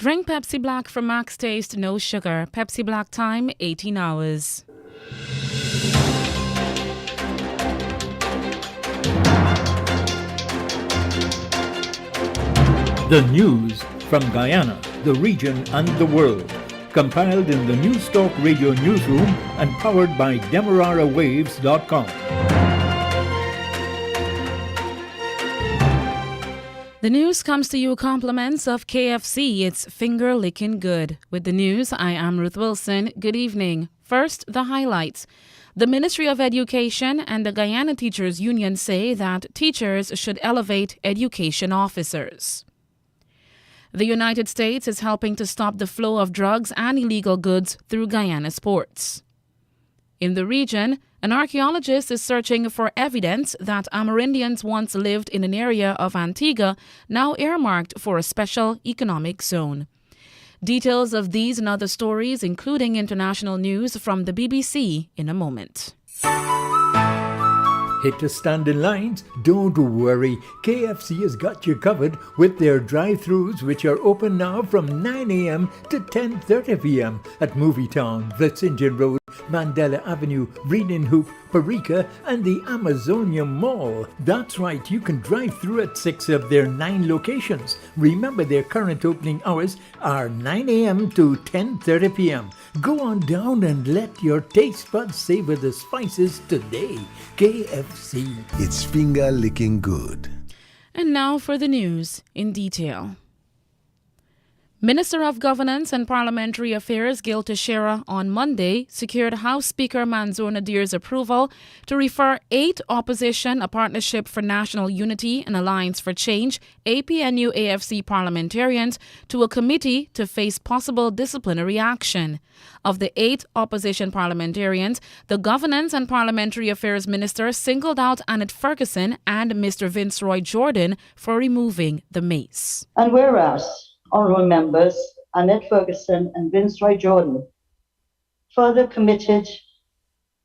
Drink Pepsi Black for max taste, no sugar. Pepsi Black time, 18 hours. The news from Guyana, the region and the world. Compiled in the News Talk Radio newsroom and powered by DemeraraWaves.com. The news comes to you compliments of KFC. It's finger licking good. With the news, I am Ruth Wilson. Good evening. First, the highlights. The Ministry of Education and the Guyana Teachers Union say that teachers should elevate education officers. The United States is helping to stop the flow of drugs and illegal goods through Guyana sports. In the region, an archaeologist is searching for evidence that Amerindians once lived in an area of Antigua now earmarked for a special economic zone. Details of these and other stories, including international news from the BBC, in a moment. Hate to stand in lines? Don't worry. KFC has got you covered with their drive-thrus, which are open now from 9 a.m. to 10:30 p.m. at Movietown, Vlissingen Road, Mandela Avenue, Reading Hoop, Parika, and the Amazonia Mall. That's right, you can drive through at 6 of their 9 locations. Remember, their current opening hours are 9 a.m. to 10:30 p.m. Go on down and let your taste buds savor the spices today. KFC. It's finger licking good. And now for the news in detail. Minister of Governance and Parliamentary Affairs Gil Teixeira on Monday secured House Speaker Manzoor Nadir's approval to refer 8 opposition, a Partnership for National Unity and Alliance for Change, APNU-AFC parliamentarians to a committee to face possible disciplinary action. Of the 8 opposition parliamentarians, the Governance and Parliamentary Affairs Minister singled out Annette Ferguson and Mr. Vince Roy Jordan for removing the mace. And whereas honourable members Annette Ferguson and Vince Roy Jordan further committed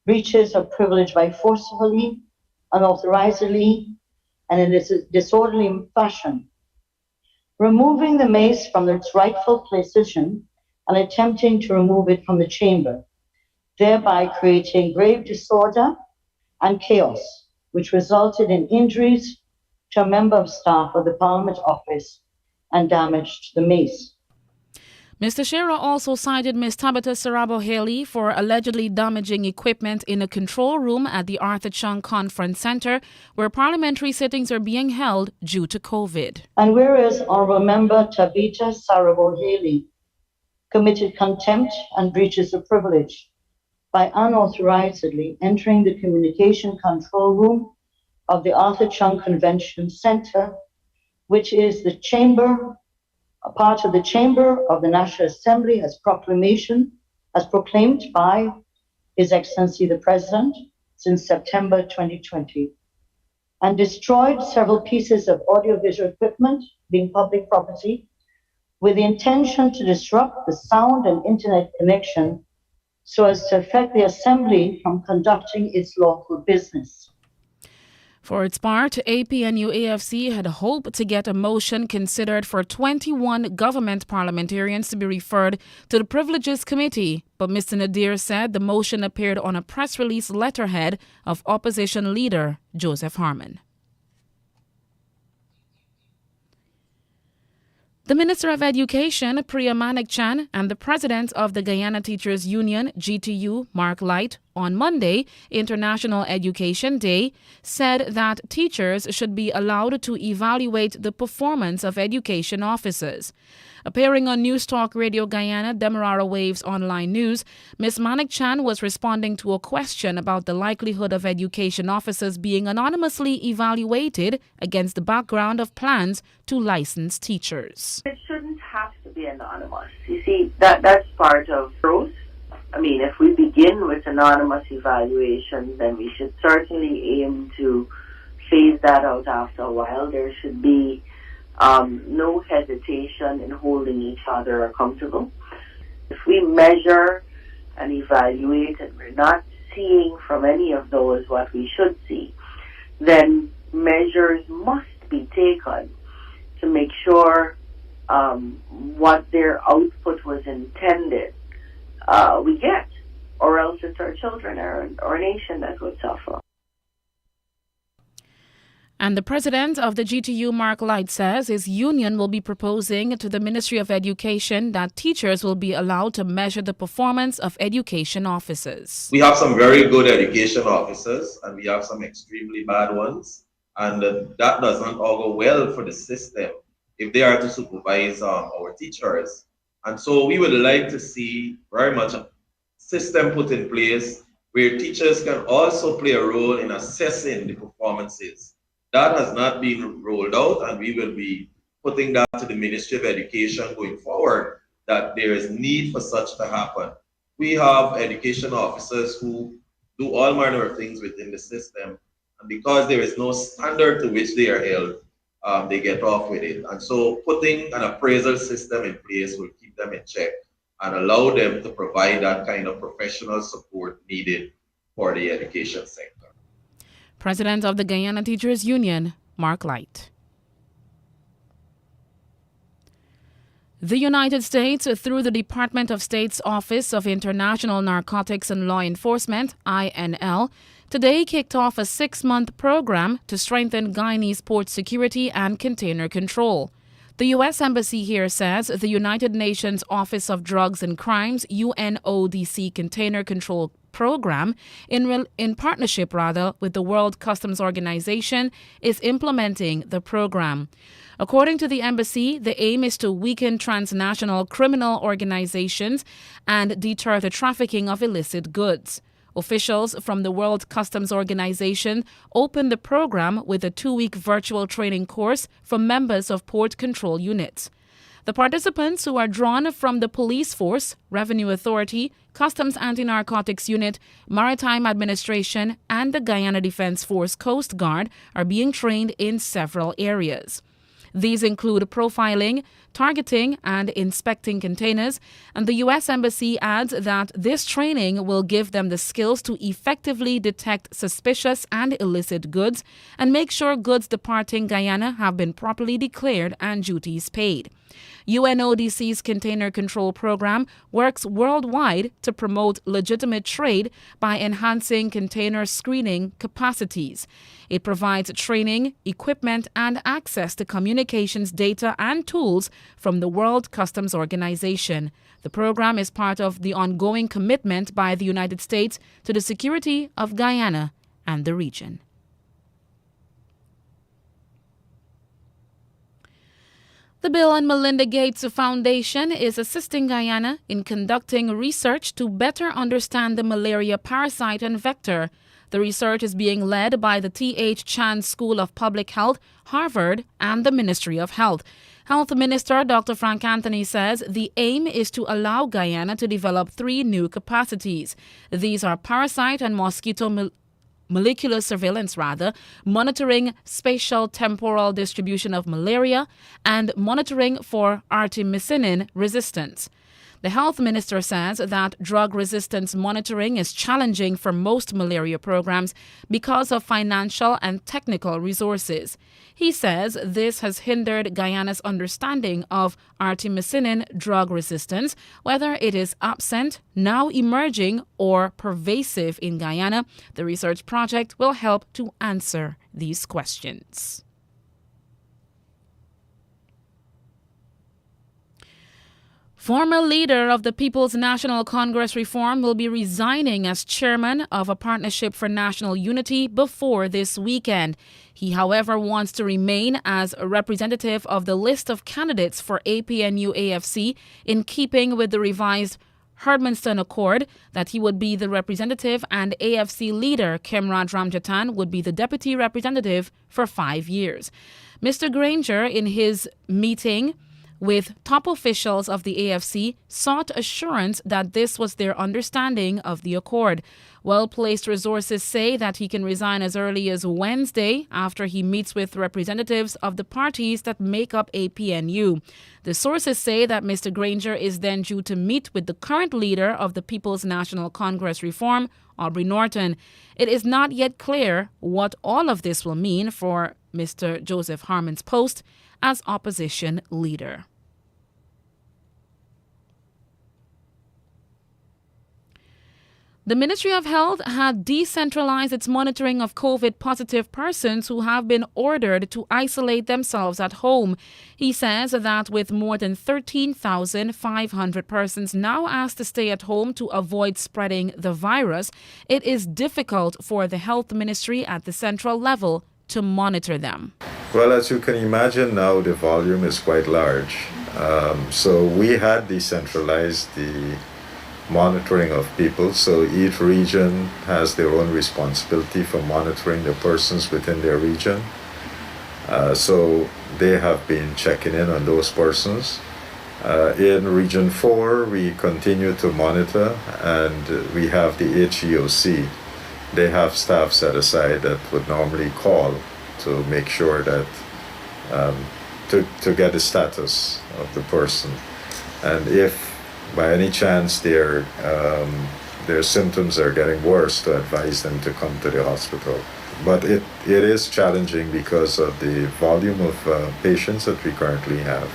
breaches of privilege by forcefully, unauthorizedly, and in a disorderly fashion, removing the mace from its rightful position and attempting to remove it from the chamber, thereby creating grave disorder and chaos, which resulted in injuries to a member of staff of the Parliament office and damaged the mace. Mr. Teixeira also cited Ms. Tabitha Sarabo Haley for allegedly damaging equipment in a control room at the Arthur Chung Conference Centre, where parliamentary sittings are being held due to COVID. And whereas Honourable Member Tabitha Sarabo Haley committed contempt and breaches of privilege by unauthorizedly entering the communication control room of the Arthur Chung Convention Centre, which is the chamber, a part of the Chamber of the National Assembly as proclaimed by His Excellency the President since September 2020, and destroyed several pieces of audiovisual equipment being public property with the intention to disrupt the sound and internet connection so as to affect the Assembly from conducting its lawful business. For its part, APNU-AFC had hoped to get a motion considered for 21 government parliamentarians to be referred to the Privileges Committee, but Mr. Nadir said the motion appeared on a press release letterhead of opposition leader Joseph Harmon. The Minister of Education, Priya Manik-Chan, and the President of the Guyana Teachers Union, GTU, Mark Light, on Monday, International Education Day, said that teachers should be allowed to evaluate the performance of education officers. Appearing on News Talk Radio Guyana, Demerara Waves Online News, Ms. Manik-Chan was responding to a question about the likelihood of education officers being anonymously evaluated against the background of plans to license teachers. It shouldn't have to be anonymous. You see, that's part of growth. I mean, if we begin with anonymous evaluation, then we should certainly aim to phase that out after a while. There should be no hesitation in holding each other accountable. If we measure and evaluate and we're not seeing from any of those what we should see, then measures must be taken to make sure what their output was intended, we get, or else it's our children or our nation that would suffer. And the president of the GTU, Mark Light, says his union will be proposing to the Ministry of Education that teachers will be allowed to measure the performance of education officers. We have some very good education officers and we have some extremely bad ones. And that does not augur well for the system if they are to supervise our teachers. And so we would like to see very much a system put in place where teachers can also play a role in assessing the performances. That has not been rolled out, and we will be putting that to the Ministry of Education going forward, that there is need for such to happen. We have education officers who do all manner of things within the system, and because there is no standard to which they are held, they get off with it. And so putting an appraisal system in place will keep them in check and allow them to provide that kind of professional support needed for the education sector. President of the Guyana Teachers Union, Mark Light. The United States, through the Department of State's Office of International Narcotics and Law Enforcement, INL, today kicked off a 6-month program to strengthen Guyanese port security and container control. The U.S. Embassy here says the United Nations Office of Drugs and Crimes, UNODC Container Control Program, in partnership with the World Customs Organization, is implementing the program. According to the embassy, the aim is to weaken transnational criminal organizations and deter the trafficking of illicit goods. Officials from the World Customs Organization opened the program with a 2-week virtual training course for members of port control units. The participants, who are drawn from the Police Force, Revenue Authority, Customs Anti-Narcotics Unit, Maritime Administration, and the Guyana Defense Force Coast Guard, are being trained in several areas. These include profiling, targeting, and inspecting containers, and the U.S. Embassy adds that this training will give them the skills to effectively detect suspicious and illicit goods and make sure goods departing Guyana have been properly declared and duties paid. UNODC's Container Control Program works worldwide to promote legitimate trade by enhancing container screening capacities. It provides training, equipment, and access to communications data and tools from the World Customs Organization. The program is part of the ongoing commitment by the United States to the security of Guyana and the region. The Bill and Melinda Gates Foundation is assisting Guyana in conducting research to better understand the malaria parasite and vector. The research is being led by the T.H. Chan School of Public Health, Harvard, and the Ministry of Health. Health Minister Dr. Frank Anthony says the aim is to allow Guyana to develop 3 new capacities. These are parasite and mosquito molecular surveillance, monitoring spatial temporal distribution of malaria, and monitoring for artemisinin resistance. The health minister says that drug resistance monitoring is challenging for most malaria programs because of financial and technical resources. He says this has hindered Guyana's understanding of artemisinin drug resistance, whether it is absent, now emerging, or pervasive in Guyana. The research project will help to answer these questions. Former leader of the People's National Congress Reform will be resigning as chairman of a Partnership for National Unity before this weekend. He, however, wants to remain as a representative of the list of candidates for APNU-AFC in keeping with the revised Hermanston Accord that he would be the representative and AFC leader Kemraj Ramjatan would be the deputy representative for 5 years. Mr. Granger, in his meeting with top officials of the AFC, sought assurance that this was their understanding of the accord. Well-placed resources say that he can resign as early as Wednesday after he meets with representatives of the parties that make up APNU. The sources say that Mr. Granger is then due to meet with the current leader of the People's National Congress Reform, Aubrey Norton. It is not yet clear what all of this will mean for Mr. Joseph Harmon's post as opposition leader. The Ministry of Health had decentralized its monitoring of COVID-positive persons who have been ordered to isolate themselves at home. He says that with more than 13,500 persons now asked to stay at home to avoid spreading the virus, it is difficult for the Health Ministry at the central level to monitor them. Well, as you can imagine now, the volume is quite large. So we had decentralized the monitoring of people, so each region has their own responsibility for monitoring the persons within their region. So they have been checking in on those persons. In Region 4, we continue to monitor, and we have the HEOC. They have staff set aside that would normally call to make sure that to get the status of the person, and if by any chance their symptoms are getting worse, to advise them to come to the hospital. But it is challenging because of the volume of patients that we currently have.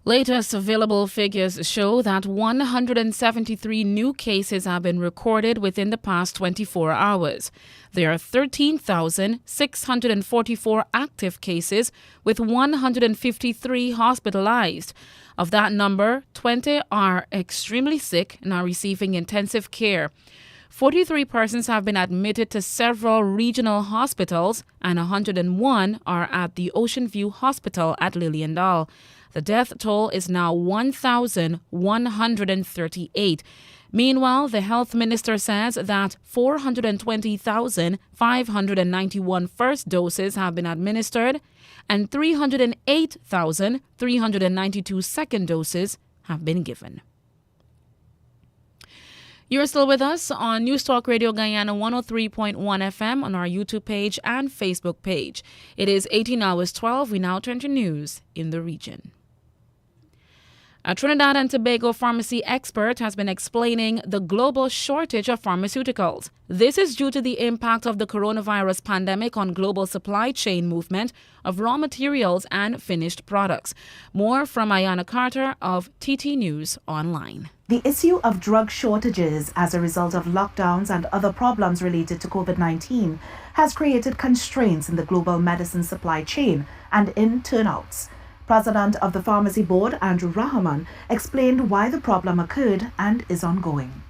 Latest available figures show that 173 new cases have been recorded within the past 24 hours. There are 13,644 active cases, with 153 hospitalized. Of that number, 20 are extremely sick and are receiving intensive care. 43 persons have been admitted to several regional hospitals, and 101 are at the Ocean View Hospital at Liliendal. The death toll is now 1,138. Meanwhile, the health minister says that 420,591 first doses have been administered and 308,392 second doses have been given. You're still with us on News Talk Radio Guyana 103.1 FM on our YouTube page and Facebook page. It is 18 hours 12. We now turn to news in the region. A Trinidad and Tobago pharmacy expert has been explaining the global shortage of pharmaceuticals. This is due to the impact of the coronavirus pandemic on global supply chain movement of raw materials and finished products. More from Ayana Carter of TT News Online. The issue of drug shortages as a result of lockdowns and other problems related to COVID-19 has created constraints in the global medicine supply chain and in turnouts. President of the Pharmacy Board, Andrew Rahman, explained why the problem occurred and is ongoing.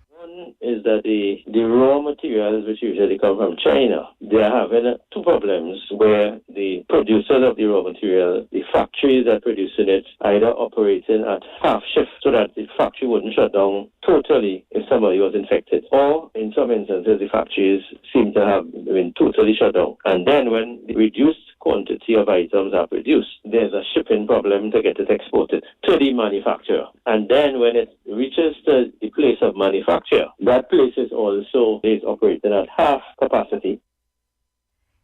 One is that the raw materials, which usually come from China, they are having two problems where the producers of the raw material, the factories that are producing it, either operating at half shift so that the factory wouldn't shut down totally if somebody was infected, or in some instances the factories seem to have been totally shut down. And then when the reduced quantity of items are produced, there's a shipping problem to get it exported to the manufacturer. And then when it reaches the place of manufacture, that place is also operating at half capacity.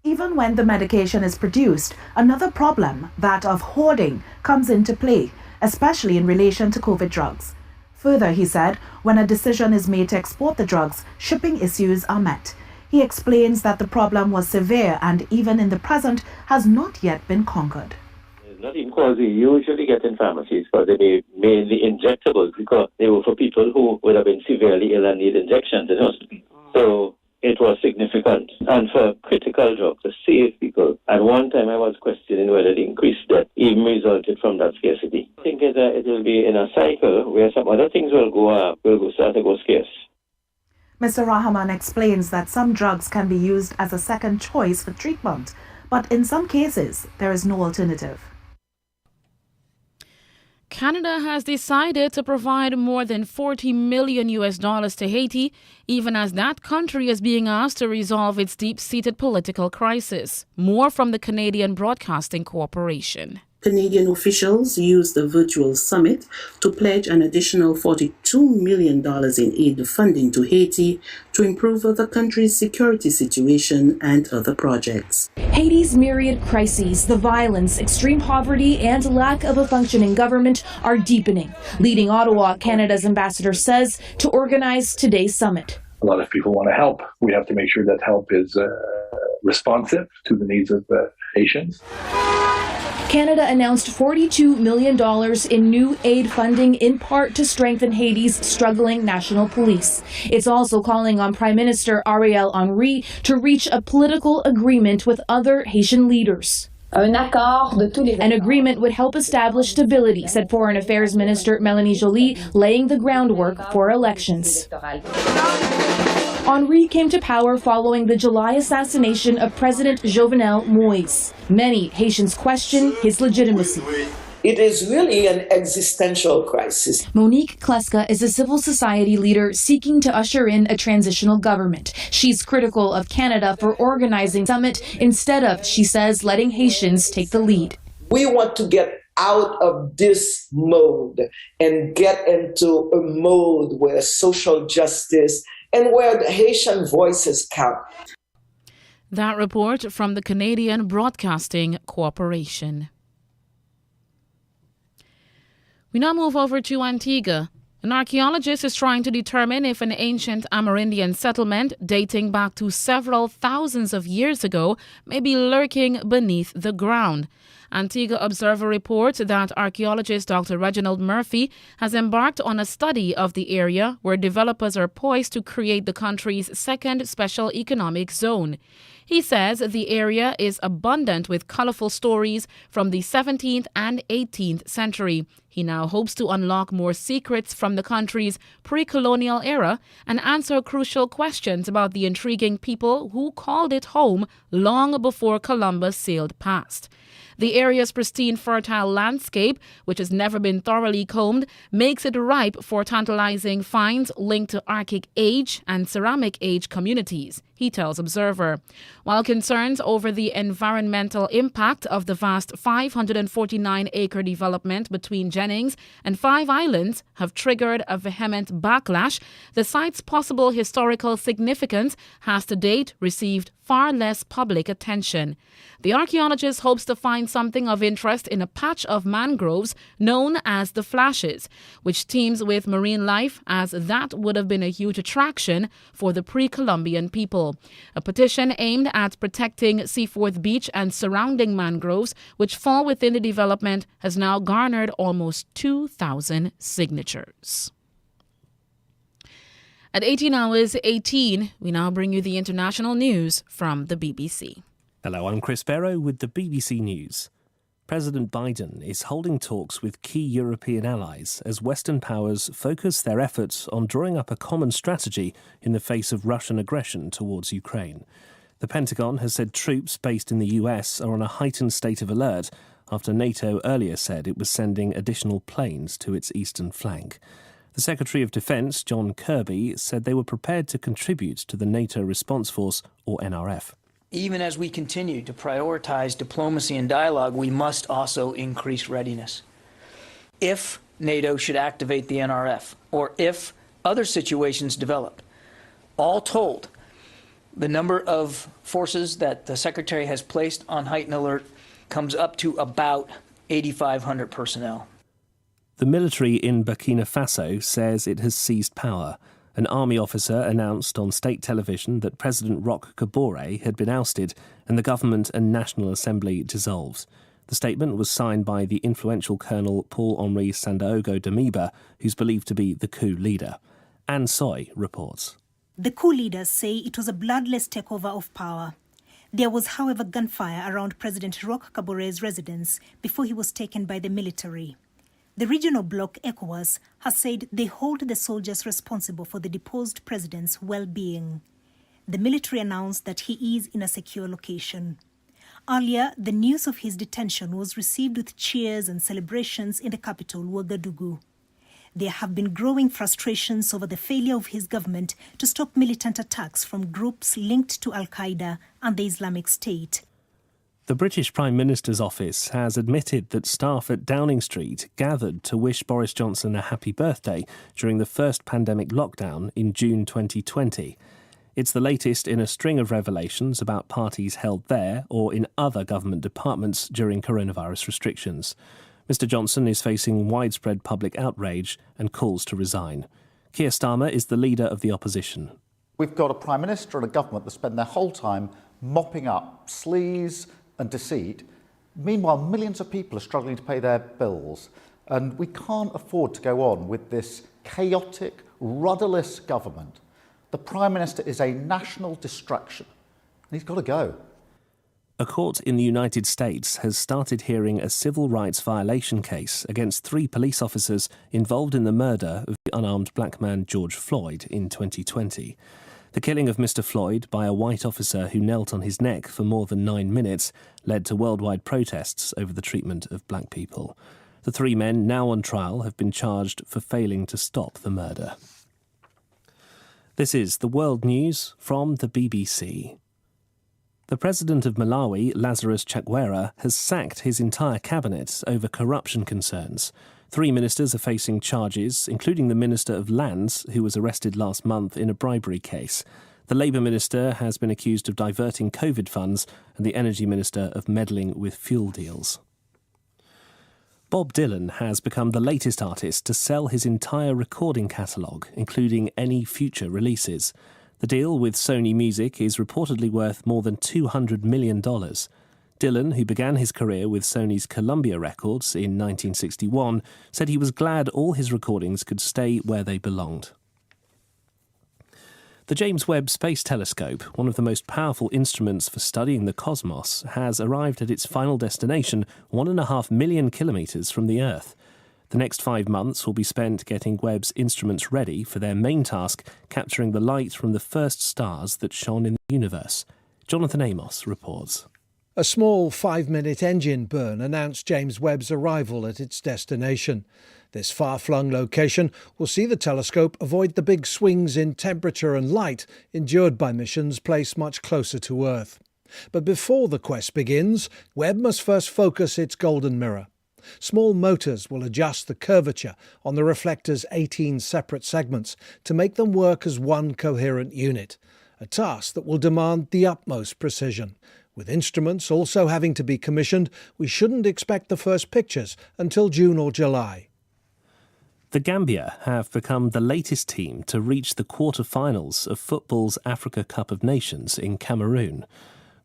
Even when the medication is produced, another problem, that of hoarding, comes into play, especially in relation to COVID drugs. Further, he said, when a decision is made to export the drugs, shipping issues are met. He explains that the problem was severe and even in the present has not yet been conquered. It's not even because they usually get in pharmacies, but they may mainly injectables because they were for people who would have been severely ill and need injections in hospital. So it was significant. And for critical drugs, to save people, at one time I was questioning whether the increased death even resulted from that scarcity. I think it will be in a cycle where some other things will start to go scarce. Mr. Rahman explains that some drugs can be used as a second choice for treatment, but in some cases, there is no alternative. Canada has decided to provide more than $40 million to Haiti, even as that country is being asked to resolve its deep-seated political crisis. More from the Canadian Broadcasting Corporation. Canadian officials used the virtual summit to pledge an additional $42 million in aid funding to Haiti to improve the country's security situation and other projects. Haiti's myriad crises, the violence, extreme poverty, and lack of a functioning government are deepening, leading Ottawa, Canada's ambassador says, to organize today's summit. A lot of people want to help. We have to make sure that help is responsive to the needs of Haitians. Canada announced $42 million in new aid funding, in part to strengthen Haiti's struggling national police. It's also calling on Prime Minister Ariel Henry to reach a political agreement with other Haitian leaders. An agreement would help establish stability, said Foreign Affairs Minister Melanie Joly, laying the groundwork for elections. Henry came to power following the July assassination of President Jovenel Moïse. Many Haitians question his legitimacy. It is really an existential crisis. Monique Kleska is a civil society leader seeking to usher in a transitional government. She's critical of Canada for organizing the summit instead of, she says, letting Haitians take the lead. We want to get out of this mode and get into a mode where social justice and where the Haitian voices count. That report from the Canadian Broadcasting Corporation. We now move over to Antigua. An archaeologist is trying to determine if an ancient Amerindian settlement dating back to several thousands of years ago may be lurking beneath the ground. Antigua Observer reports that archaeologist Dr. Reginald Murphy has embarked on a study of the area where developers are poised to create the country's second special economic zone. He says the area is abundant with colorful stories from the 17th and 18th century. He now hopes to unlock more secrets from the country's pre-colonial era and answer crucial questions about the intriguing people who called it home long before Columbus sailed past. The area's pristine, fertile landscape, which has never been thoroughly combed, makes it ripe for tantalizing finds linked to Archaic Age and Ceramic Age communities, he tells Observer. While concerns over the environmental impact of the vast 549-acre development between Jennings and Five Islands have triggered a vehement backlash, the site's possible historical significance has to date received far less public attention. The archaeologist hopes to find something of interest in a patch of mangroves known as the Flashes, which teems with marine life, as that would have been a huge attraction for the pre-Columbian people. A petition aimed at protecting Seaforth Beach and surrounding mangroves, which fall within the development, has now garnered almost 2,000 signatures. At 18 hours 18, we now bring you the international news from the BBC. Hello, I'm Chris Barrow with the BBC News. President Biden is holding talks with key European allies as Western powers focus their efforts on drawing up a common strategy in the face of Russian aggression towards Ukraine. The Pentagon has said troops based in the US are on a heightened state of alert after NATO earlier said it was sending additional planes to its eastern flank. The Secretary of Defense, John Kirby, said they were prepared to contribute to the NATO Response Force, or NRF. Even as we continue to prioritize diplomacy and dialogue, we must also increase readiness. If NATO should activate the NRF, or if other situations develop, all told, the number of forces that the Secretary has placed on heightened alert comes up to about 8,500 personnel. The military in Burkina Faso says it has seized power. An army officer announced on state television that President Roch Kabore had been ousted and the government and National Assembly dissolved. The statement was signed by the influential Colonel Paul-Henri Sandaogo Damiba, who's believed to be the coup leader. Anne Soy reports. The coup leaders say it was a bloodless takeover of power. There was, however, gunfire around President Roch Kabore's residence before he was taken by the military. The regional bloc, ECOWAS, has said they hold the soldiers responsible for the deposed president's well-being. The military announced that he is in a secure location. Earlier, the news of his detention was received with cheers and celebrations in the capital, Ouagadougou. There have been growing frustrations over the failure of his government to stop militant attacks from groups linked to Al-Qaeda and the Islamic State. The British Prime Minister's office has admitted that staff at Downing Street gathered to wish Boris Johnson a happy birthday during the first pandemic lockdown in June 2020. It's the latest in a string of revelations about parties held there or in other government departments during coronavirus restrictions. Mr Johnson is facing widespread public outrage and calls to resign. Keir Starmer is the leader of the opposition. We've got a Prime Minister and a government that spend their whole time mopping up sleaze and deceit, Meanwhile, millions of people are struggling to pay their bills, and we can't afford to go on with this chaotic, rudderless government. The Prime Minister is a national distraction, and he's got to go. A court in the United States has started hearing a civil rights violation case against 3 police officers involved in the murder of the unarmed black man George Floyd in 2020. The killing of Mr. Floyd by a white officer who knelt on his neck for more than 9 minutes led to worldwide protests over the treatment of black people. The 3 men now on trial have been charged for failing to stop the murder. This is the World News from the BBC. The president of Malawi, Lazarus Chakwera, has sacked his entire cabinet over corruption concerns. 3 ministers are facing charges, including the Minister of Lands, who was arrested last month in a bribery case. The Labour Minister has been accused of diverting COVID funds and the Energy Minister of meddling with fuel deals. Bob Dylan has become the latest artist to sell his entire recording catalogue, including any future releases. The deal with Sony Music is reportedly worth more than $200 million. Dylan, who began his career with Sony's Columbia Records in 1961, said he was glad all his recordings could stay where they belonged. The James Webb Space Telescope, one of the most powerful instruments for studying the cosmos, has arrived at its final destination 1.5 million kilometres from the Earth. The next 5 months will be spent getting Webb's instruments ready for their main task, capturing the light from the first stars that shone in the universe. Jonathan Amos reports. A small 5-minute engine burn announced James Webb's arrival at its destination. This far-flung location will see the telescope avoid the big swings in temperature and light endured by missions placed much closer to Earth. But before the quest begins, Webb must first focus its golden mirror. Small motors will adjust the curvature on the reflector's 18 separate segments to make them work as one coherent unit, a task that will demand the utmost precision. With instruments also having to be commissioned, we shouldn't expect the first pictures until June or July. The Gambia have become the latest team to reach the quarter-finals of football's Africa Cup of Nations in Cameroon.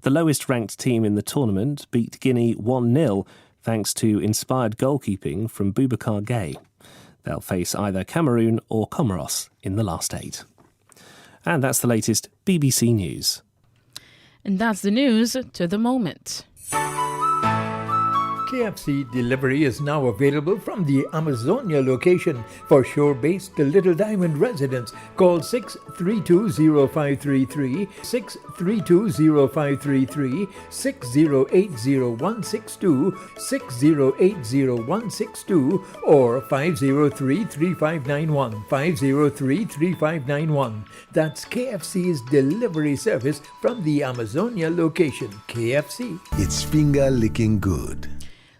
The lowest-ranked team in the tournament beat Guinea 1-0, thanks to inspired goalkeeping from Boubacar Gaye. They'll face either Cameroon or Comoros in the last 8. And that's the latest BBC News. And that's the news to the moment. KFC delivery is now available from the Amazonia location. For shore-based Little Diamond residents, call 632-0533, 632-0533, 6080-162, 6080-162, or 503-3591, 503-3591. That's KFC's delivery service from the Amazonia location. KFC. It's finger-licking good.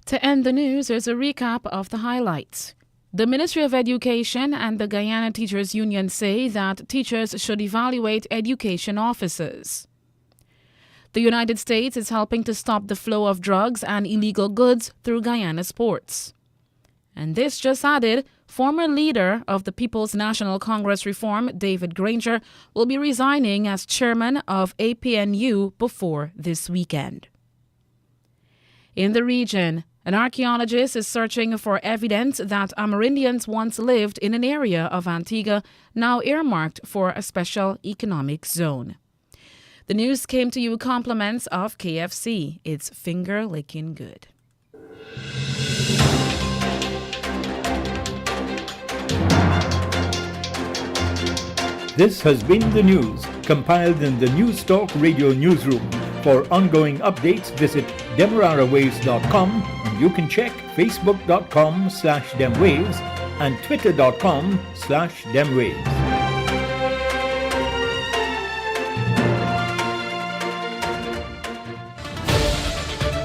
To end the news, there's a recap of the highlights. The Ministry of Education and the Guyana Teachers Union say that teachers should evaluate education officers. The United States is helping to stop the flow of drugs and illegal goods through Guyana ports. And this just added, former leader of the People's National Congress Reform, David Granger, will be resigning as chairman of APNU before this weekend. In the region, an archaeologist is searching for evidence that Amerindians once lived in an area of Antigua now earmarked for a special economic zone. The news came to you compliments of KFC. It's finger-licking good. This has been the news, compiled in the News Talk Radio newsroom. For ongoing updates, visit demerarawaves.com, and you can check facebook.com/demwaves and twitter.com/demwaves.